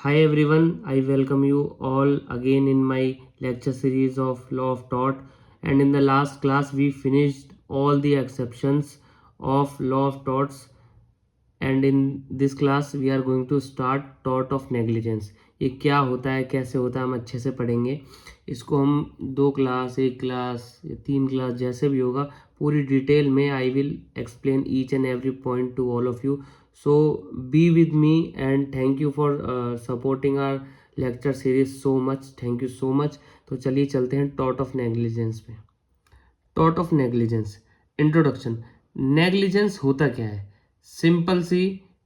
Hi everyone, I welcome you all again in my lecture series of Law of Tort. And in the last class, we finished all the exceptions of Law of Torts. And in this class, we are going to start Tort of Negligence. ये क्या होता है, कैसे होता है, हम अच्छे से पढ़ेंगे इसको। हम 2 क्लास, 1 क्लास या 3 क्लास जैसे भी होगा, पूरी डिटेल में I will explain each and every point two all of you. So be with me and thank you for supporting our lecture series so much. Thank you so much. तो चलिए चलते हैं tort of negligence पे. Tort of negligence introduction. Negligence होता क्या है? Simple सी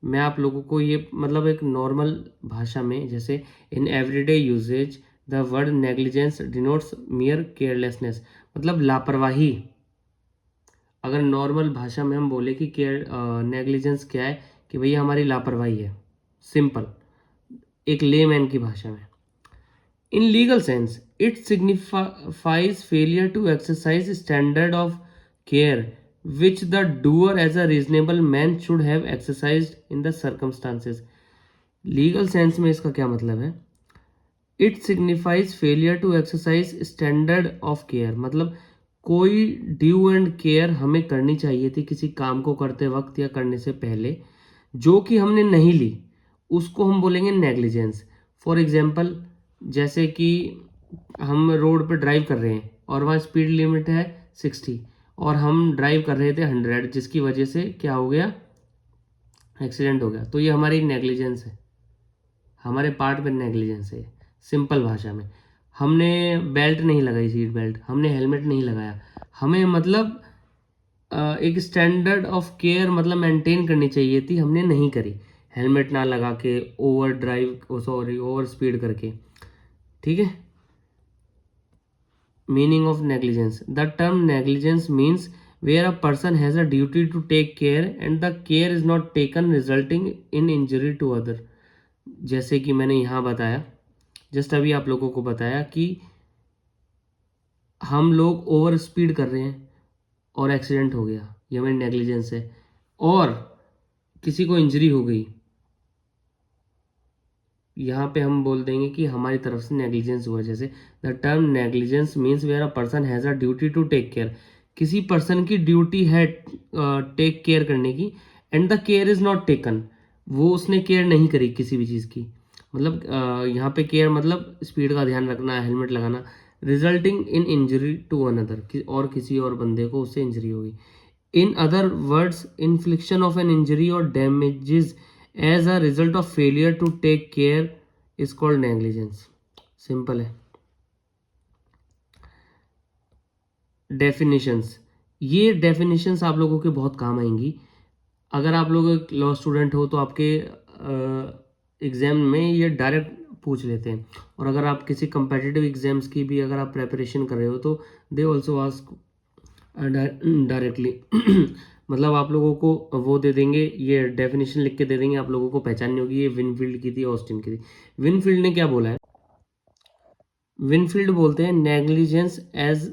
मैं आप लोगों को ये मतलब एक नॉर्मल भाषा में, जैसे in everyday uses the word negligence denotes मियर carelessness, मतलब लापरवाही. अगर नॉर्मल भाषा में हम बोले कि केयर नेग्लिजेंस क्या है, कि भैया हमारी लापरवाही है, सिंपल एक लेमैन की भाषा में. In legal sense it signifies failure to exercise standard of care which the doer as a reasonable man should have exercised in the circumstances. Legal sense में इसका क्या मतलब है? It signifies failure to exercise standard of care, मतलब कोई due and care हमें करनी चाहिए थी किसी काम को करते वक्त या करने से पहले, जो कि हमने नहीं ली, उसको हम बोलेंगे नेग्लिजेंस. फॉर एग्जांपल, जैसे कि हम रोड पे ड्राइव कर रहे हैं और वहाँ स्पीड लिमिट है 60 और हम ड्राइव कर रहे थे 100, जिसकी वजह से क्या हो गया, एक्सीडेंट हो गया. तो ये हमारी नेग्लिजेंस है, हमारे पार्ट पे नेग्लिजेंस है. सिंपल भाषा में, हमने बेल्ट नहीं लगाई, सीट बेल्ट, हमने हेलमेट नहीं लगाया, हमें मतलब एक स्टैंडर्ड ऑफ केयर मतलब मेंटेन करनी चाहिए थी, हमने नहीं करी. हेलमेट ना लगा के, over drive, sorry over speed करके. ठीक है. Meaning of negligence. The term negligence means where a person has a duty to take care and the care is not taken resulting in injury to other. जैसे कि मैंने यहाँ बताया, just अभी आप लोगों को बताया कि हम लोग ओवर स्पीड कर रहे हैं और एक्सीडेंट हो गया, ये हमारी नेग्लिजेंस है. और किसी को इंजरी हो गई, यहाँ पे हम बोल देंगे कि हमारी तरफ से नेग्लिजेंस हुआ. जैसे the term negligence means where a person has a duty to take care, किसी पर्सन की ड्यूटी है टेक केयर करने की, and the care is not taken, वो उसने केयर नहीं करी किसी भी चीज़ की. मतलब यहाँ पे केयर मतलब स्पीड का ध्यान रखना, हेलमेट लगाना, resulting in injury to another, और किसी और बंदे को उससे इंजरी होगी. In other words, infliction of an injury और damages as a result of failure to take care is called negligence. Simple है. डेफिनेशंस. ये डेफिनेशंस आप लोगों के बहुत काम आएंगी. अगर आप लोग एक लॉ स्टूडेंट हो तो आपके एग्जाम में ये डायरेक्ट पूछ लेते हैं, और अगर आप किसी कंपेटिटिव एग्जाम्स की भी अगर आप प्रेपरेशन कर रहे हो तो दे ऑल्सो आस्क डायरेक्टली. मतलब आप लोगों को वो दे देंगे, ये डेफिनेशन लिख के दे देंगे, आप लोगों को पहचाननी होगी ये विनफील्ड की थी, ऑस्टिन की थी. विनफील्ड ने क्या बोला है? विनफील्ड बोलते हैं negligence as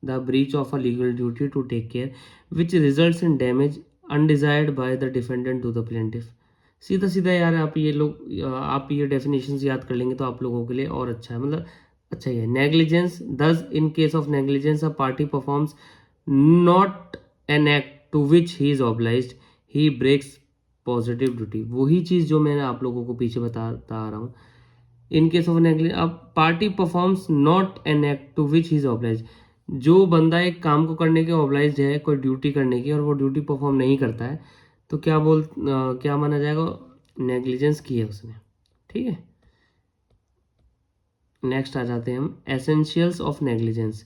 the breach of a legal duty to take care which results in damage undesired by the defendant to the plaintiff. सीधा सीधा यार, आप ये डेफिनेशंस याद कर लेंगे तो आप लोगों के लिए और अच्छा है, मतलब अच्छा ही है. नेग्लिजेंस दस, in case of negligence a party performs not an act to which he is obliged, he breaks positive duty. वही चीज़ जो मैंने आप लोगों को पीछे बताता आ रहा हूँ. इन केस ऑफ नेग्लिजेंस अब party performs not an act to which he is obliged, जो बंदा एक काम को करने के ऑब्लाइज्ड है, कोई ड्यूटी करने की, और वो ड्यूटी परफॉर्म नहीं करता है, तो क्या माना जाएगा? नेग्लिजेंस की है उसने. ठीक है. नेक्स्ट आ जाते हैं हम एसेंशियल्स ऑफ नेग्लिजेंस.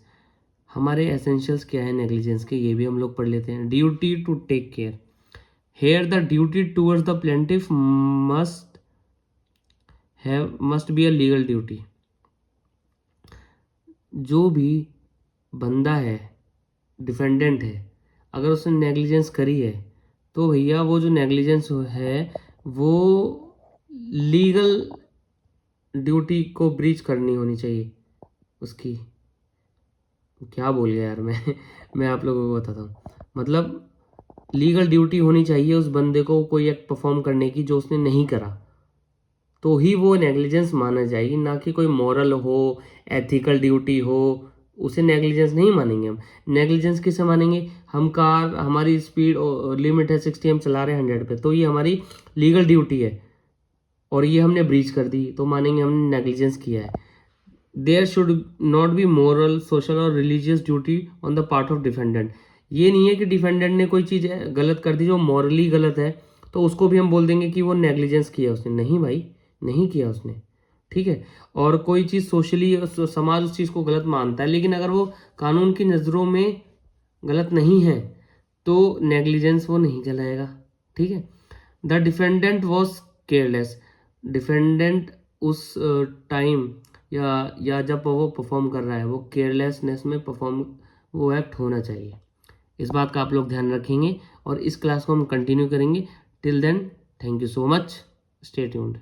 हमारे एसेंशियल्स क्या है नेग्लिजेंस के, ये भी हम लोग पढ़ लेते हैं. Duty to take care. Here the duty towards the plaintiff must be a legal duty. जो भी बंदा है, डिफेंडेंट है, अगर उसने नेग्लिजेंस करी है तो भैया वो जो नेग्लिजेंस है वो लीगल ड्यूटी को ब्रीच करनी होनी चाहिए उसकी. क्या बोल गया यार मैं. मैं आप लोगों को बताता हूँ. मतलब लीगल ड्यूटी होनी चाहिए उस बंदे को कोई एक्ट परफॉर्म करने की जो उसने नहीं करा. तो ही वो नेग्लिजेंस माना जाएगी, ना कि कोई मॉरल हो, एथिकल ड्यूटी हो, उसे नेग्लिजेंस नहीं मानेंगे हम। नेग्लिजेंस किसे मानेंगे? हम कार, हमारी स्पीड लिमिट है 60, हम चला रहे हैं 100 पे, तो ये हमारी लीगल ड्यूटी है और ये हमने ब्रीच कर दी, तो मानेंगे हमने नेग्लिजेंस किया है। There should not be moral, social और religious duty on the part of defendant. ये नहीं है कि डिफेंडेंट ने कोई चीज़ गलत कर दी जो मॉरली गलत है तो उसको भी हम बोल देंगे कि वो नेग्लिजेंस किया उसने। नहीं भाई, नहीं किया उसने, ठीक है। और कोई चीज़ सोशली, समाज उस चीज़ को गलत मानता है, लेकिन अगर वो कानून की नज़रों में गलत नहीं है तो नेग्लिजेंस वो नहीं कहलाएगा, ठीक है। The defendant was careless. Defendant उस टाइम या जब वो परफॉर्म कर रहा है, वो केयरलेसनेस में परफॉर्म, वो एक्ट होना चाहिए। इस बात का आप लोग ध्यान रखेंगे और इस क्लास को हम कंटिन्यू करेंगे। Till then, thank you so much, stay tuned.